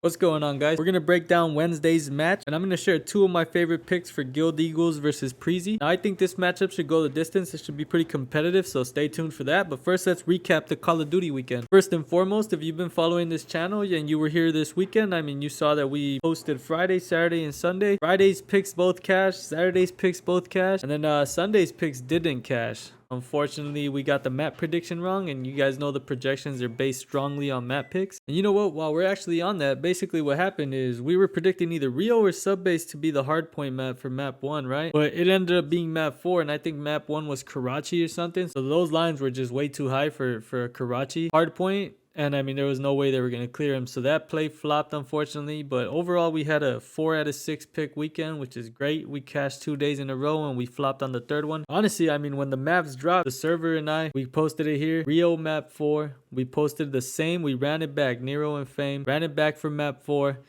What's going on, guys? We're gonna break down Wednesday's match, and I'm gonna share two of my favorite picks for Guild Eagles versus Preasy. Now, I think this matchup should go the distance. It should be pretty competitive, so stay tuned for that. But first, let's recap the Call of Duty weekend. First and foremost, if you've been following this channel and you were here this weekend, you saw that we posted Friday, Saturday, and Sunday. Friday's picks both cashed, Saturday's picks both cashed, and then Sunday's picks didn't cash. Unfortunately, we got the map prediction wrong, and you guys know the projections are based strongly on map picks. And you know what? While we're actually on that, basically what happened is we were predicting either Rio or Subbase to be the hardpoint map for map 1, right? But it ended up being map 4, and I think map 1 was Karachi or something. So those lines were just way too high for a Karachi hardpoint. And there was no way they were going to clear him. So that play flopped, unfortunately. But overall, we had a 4 out of 6 pick weekend, which is great. We cashed 2 days in a row and we flopped on the third one. Honestly, when the maps dropped, the server and we posted it here. Rio map 4. We posted the same. We ran it back. Nero and Fame. Ran it back for map 4.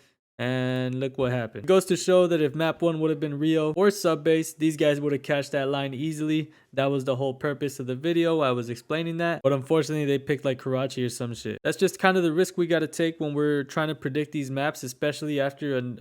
And look what happened. It goes to show that if map 1 would have been Rio or Subbase, these guys would have cashed that line easily. That was the whole purpose of the video. I was explaining that. But unfortunately, they picked like Karachi or some shit. That's just kind of the risk we got to take when we're trying to predict these maps, especially after an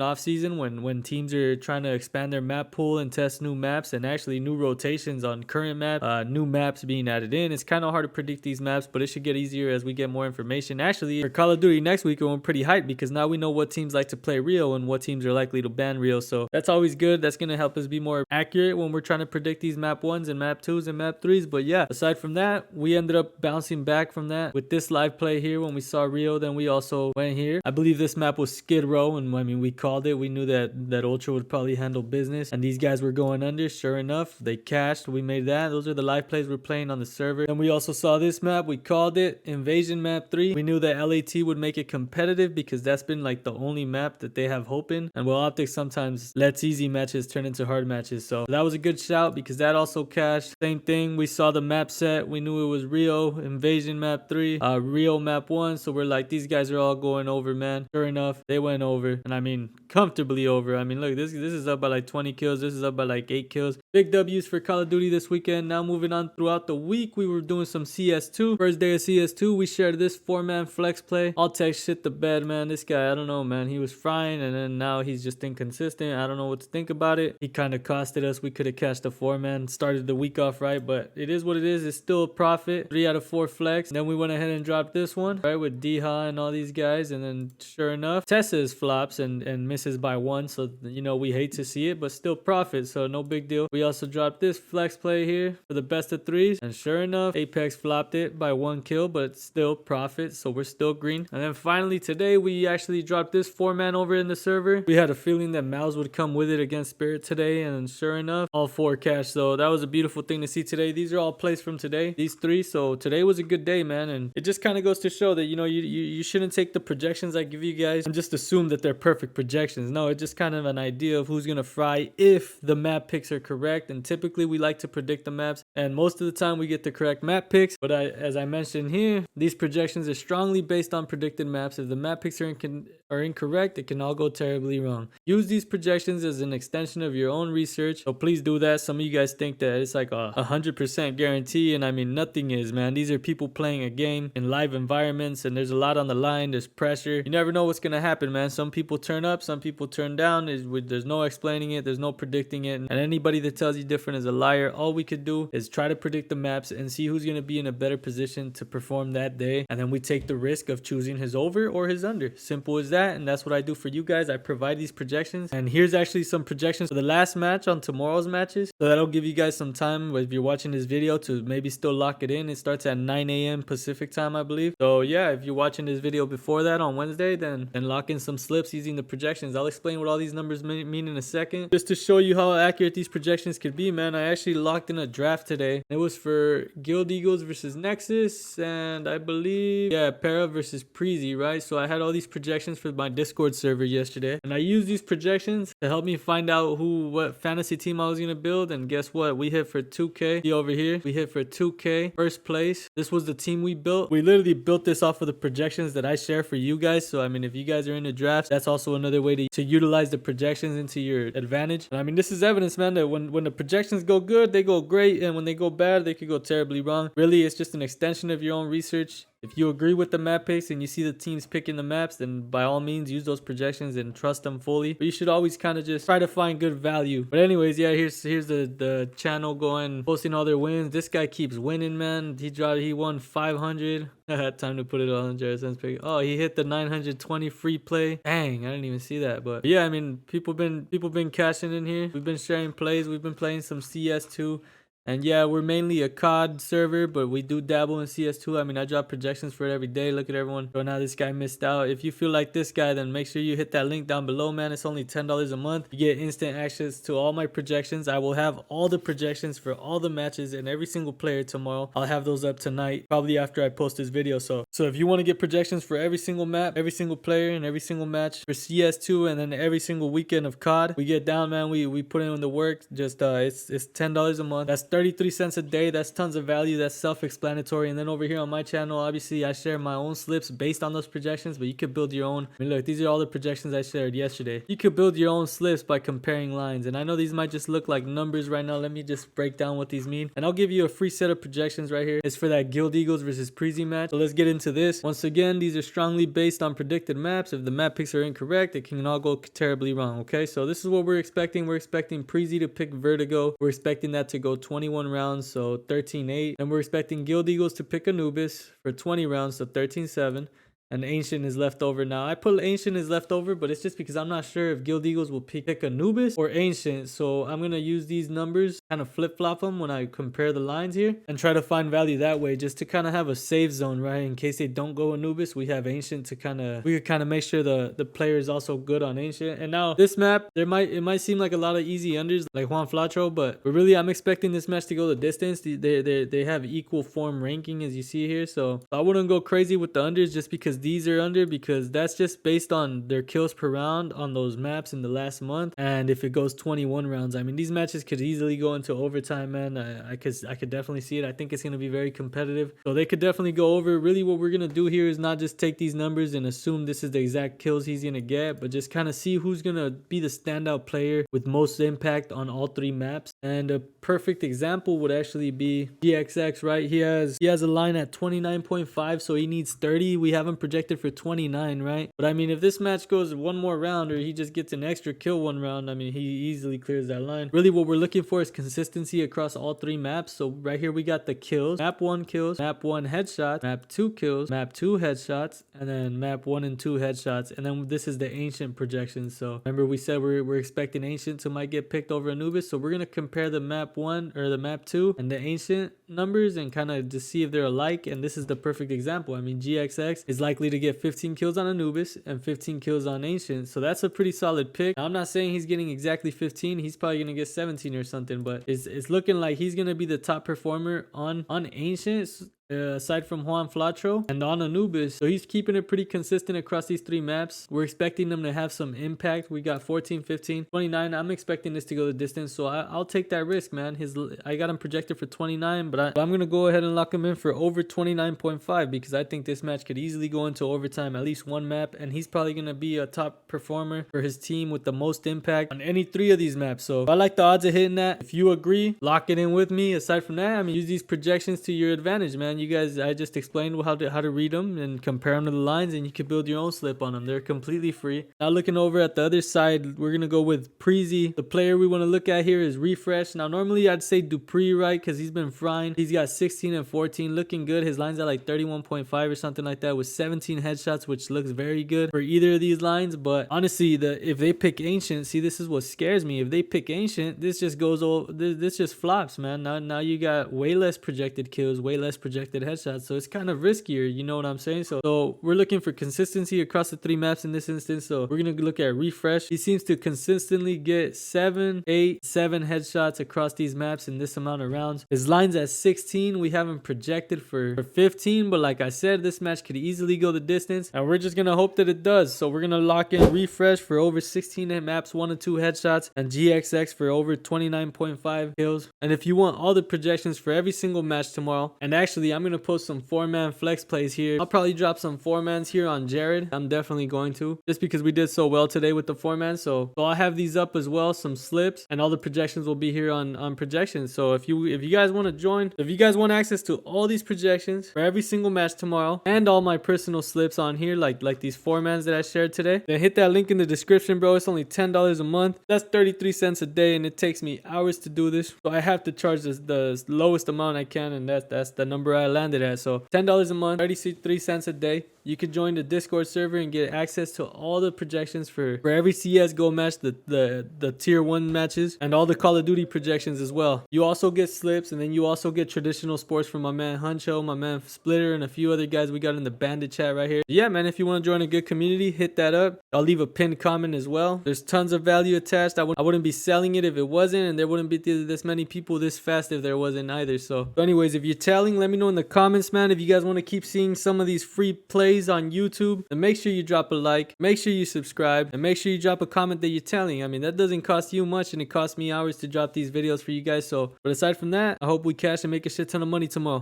off season when teams are trying to expand their map pool and test new maps and actually new rotations on current map, new maps being added in. It's kind of hard to predict these maps, but it should get easier as we get more information. Actually, for Call of Duty next week, we're pretty hyped because now we know what teams like to play Rio and what teams are likely to ban Rio. So that's always good. That's going to help us be more accurate when we're trying to predict these map 1s and map 2s and map 3s. But yeah, aside from that, we ended up bouncing back from that with this live play here. When we saw Rio, then we also went here. I believe this map was Skid Row, and we called it. We knew that Ultra would probably handle business, and these guys were going under. Sure enough, they cashed. We made that. Those are the live plays we're playing on the server. And we also saw this map. We called it Invasion map 3. We knew that LAT would make it competitive because that's been like the only map that they have hope in. And well, optics sometimes lets easy matches turn into hard matches. So that was a good shout because that also cashed. Same thing. We saw the map set. We knew it was Rio Invasion map 3, Rio map 1. So we're like, these guys are all going over, man. Sure enough, they went over, and comfortably over. Look, this is up by like 20 kills. This is up by like 8 kills. Big W's for Call of Duty this weekend. Now moving on throughout the week, we were doing some CS2. First day of CS2, we shared this 4-man flex play. All tech shit the bed, man. This guy, I don't know, man. He was frying, and then now he's just inconsistent. I don't know what to think about it. He kind of costed us. We could have cashed the 4-man. Started the week off right, but it is what it is. It's still a profit. 3 out of 4 flex. And then we went ahead and dropped this one, right, with Deha and all these guys. And then sure enough, Tessa's flops and misses by 1. So, we hate to see it, but still profit. So no big deal. We also dropped this flex play here for the best of 3s. And sure enough, Apex flopped it by 1 kill, but still profit. So we're still green. And then finally today, we actually dropped this 4-man over in the server. We had a feeling that Mouse would come with it against Spirit today. And sure enough, all 4 cash. So that was a beautiful thing to see today. These are all plays from today, these 3. So today was a good day, man. And it just kind of goes to show that, you shouldn't take the projections I give you guys and just assume that they're perfect projections. No, it's just kind of an idea of who's going to fry if the map picks are correct. And typically we like to predict the maps, and most of the time we get the correct map picks. But as I mentioned here, these projections are strongly based on predicted maps. If the map picks are incorrect, it can all go terribly wrong. Use these projections as an extension of your own research, so please do that. Some of you guys think that it's like a 100% guarantee, and nothing is, man. These are people playing a game in live environments, and there's a lot on the line. There's pressure. You never know what's gonna happen, man. Some people turn up, some people turn down. There's no explaining it, there's no predicting it, and anybody that tells you different is a liar. All we could do is try to predict the maps and see who's gonna be in a better position to perform that day, and then we take the risk of choosing his over or his under. Simple as that. And that's what I do for you guys. I provide these projections, and here's actually some projections for the last match on tomorrow's matches, so that'll give you guys some time if you're watching this video to maybe still lock it in. It starts at 9 a.m. Pacific time, I believe. So yeah, if you're watching this video before that on Wednesday, then lock in some slips using the projections. I'll explain what all these numbers mean in a second, just to show you how accurate these projections could be, man. I actually locked in a draft today. It was for Guild Eagles versus Nexus, and I believe, yeah, Para versus Preasy, right? So I had all these projections for my Discord server yesterday, and I used these projections to help me find out what fantasy team I was gonna build. And guess what? We hit for 2K. See over here, we hit for 2K, first place. This was the team we built. We literally built this off of the projections that I share for you guys. So if you guys are into drafts, that's also another way to utilize the projections into your advantage. And this is evidence, man, that when the projections go good, they go great, and when they go bad, they could go terribly wrong. Really, it's just an extension of your own research. If you agree with the map picks and you see the teams picking the maps, then by all means use those projections and trust them fully. But you should always kind of just try to find good value. But anyways, yeah, here's the channel going, posting all their wins. This guy keeps winning, man. He won 500. Time to put it on Jared pick. Oh, he hit the 920 free play. Dang, I didn't even see that. But yeah, I mean, people been cashing in here. We've been sharing plays. We've been playing some CS2. And yeah, we're mainly a COD server, but we do dabble in CS2. I mean, I drop projections for it every day. Look at everyone showing how this guy missed out. If you feel like this guy, then make sure you hit that link down below, man. It's only $10 a month. You get instant access to all my projections. I will have all the projections for all the matches and every single player tomorrow. I'll have those up tonight, probably after I post this video. So if you want to get projections for every single map, every single player, and every single match for CS2, and then every single weekend of COD, we get down, man. We put in the work. Just it's $10 a month. That's 33 cents a day. That's tons of value. That's self-explanatory. And then over here on my channel, obviously I share my own slips based on those projections, but you could build your own. I mean, look, these are all the projections I shared yesterday. You could build your own slips by comparing lines, and I know these might just look like numbers right now. Let me just break down what these mean, and I'll give you a free set of projections right here. It's for that Guild Eagles versus Preasy match. So let's get into this. Once again, these are strongly based on predicted maps. If the map picks are incorrect, it can all go terribly wrong. Okay, so this is what we're expecting. We're expecting Preasy to pick Vertigo. We're expecting that to go 21 rounds, so 13-8. And we're expecting Guild Eagles to pick Anubis for 20 rounds, so 13-7. And Ancient is left over. Now, I put Ancient is left over, but it's just because I'm not sure if Guild Eagles will pick Anubis or Ancient. So I'm going to use these numbers, kind of flip-flop them when I compare the lines here, and try to find value that way, just to kind of have a safe zone, right? In case they don't go Anubis, we have Ancient to we could kind of make sure the player is also good on Ancient. And now, this map, it might seem like a lot of easy unders, like Juan Flatro, but really, I'm expecting this match to go the distance. They have equal form ranking, as you see here. So I wouldn't go crazy with the unders just because these are under, because that's just based on their kills per round on those maps in the last month. And if it goes 21 rounds, I mean, these matches could easily go into overtime, man. I could definitely see it. I think it's going to be very competitive, so they could definitely go over. Really, what we're going to do here is not just take these numbers and assume this is the exact kills he's going to get, but just kind of see who's going to be the standout player with most impact on all three maps. And a perfect example would actually be GXX, right? He has a line at 29.5, so he needs 30. We have him projected for 29, right? But I mean, if this match goes one more round, or he just gets an extra kill one round, I mean, he easily clears that line. Really, what we're looking for is consistency across all three maps. So right here we got the kills: map 1 kills, map 1 headshots, map 2 kills, map 2 headshots, and then map 1 and 2 headshots. And then this is the Ancient projection. So remember, we said we're expecting Ancient to might get picked over Anubis, so we're gonna compare the map 1 or the map 2 and the Ancient numbers and kind of just see if they're alike. And this is the perfect example. I mean, GXX is likely to get 15 kills on Anubis and 15 kills on Ancient, so that's a pretty solid pick. Now, I'm not saying he's getting exactly 15. He's probably gonna get 17 or something, but it's looking like he's gonna be the top performer on Ancient, aside from Juan Flatro, and on Anubis. So he's keeping it pretty consistent across these three maps. We're expecting them to have some impact. We got 14, 15, 29. I'm expecting this to go the distance, so I'll take that risk, man. I got him projected for 29, but I'm gonna go ahead and lock him in for over 29.5, because I think this match could easily go into overtime, at least one map, and he's probably gonna be a top performer for his team with the most impact on any three of these maps. So I like the odds of hitting that. If you agree, lock it in with me. Aside from that, I mean, use these projections to your advantage, man. You guys, I just explained how to read them and compare them to the lines, and you can build your own slip on them. They're completely free. Now, looking over at the other side, we're gonna go with Preasy. The player we want to look at here is Refresh. Now, normally I'd say Dupree, right, because he's been frying. He's got 16 and 14, looking good. His line's at like 31.5 or something like that, with 17 headshots, which looks very good for either of these lines. But honestly, if they pick Ancient, see, this is what scares me. If they pick Ancient, this just goes over. This just flops, man. Now you got way less projected kills, way less projected headshots. So it's kind of riskier, you know what I'm saying? So we're looking for consistency across the three maps in this instance. So we're gonna look at Refresh. He seems to consistently get 7, 8, 7 headshots across these maps in this amount of rounds. His line's at 16. We have him projected for 15, but like I said, this match could easily go the distance, and we're just gonna hope that it does. So we're gonna lock in Refresh for over 16 maps, 1 and 2 headshots, and GXX for over 29.5 kills. And if you want all the projections for every single match tomorrow, and actually I'm gonna post some 4-man flex plays here. I'll probably drop some 4-mans here on Jared. I'm definitely going to, just because we did so well today with the 4-man. So I'll have these up as well, some slips, and all the projections will be here on projections. So if you guys want to join, if you guys want access to all these projections for every single match tomorrow, and all my personal slips on here, like these 4-mans that I shared today, then hit that link in the description, bro. It's only $10 a month. That's 33 cents a day, and it takes me hours to do this. So I have to charge the lowest amount I can, and that's the number I landed at. So $10 a month, 33 cents a day. You can join the Discord server and get access to all the projections for every CSGO match, the tier 1 matches, and all the Call of Duty projections as well. You also get slips, and then you also get traditional sports from my man Huncho, my man Splitter, and a few other guys we got in the bandit chat right here. Yeah, man, if you want to join a good community, hit that up. I'll leave a pinned comment as well. There's tons of value attached. I wouldn't be selling it if it wasn't, and there wouldn't be this many people this fast if there wasn't either. So anyways, if you're telling, let me know in the comments, man. If you guys want to keep seeing some of these free plays on YouTube, then make sure you drop a like, make sure you subscribe, and make sure you drop a comment that you're telling. I mean, that doesn't cost you much, and it costs me hours to drop these videos for you guys. So but aside from that, I hope we cash and make a shit ton of money tomorrow.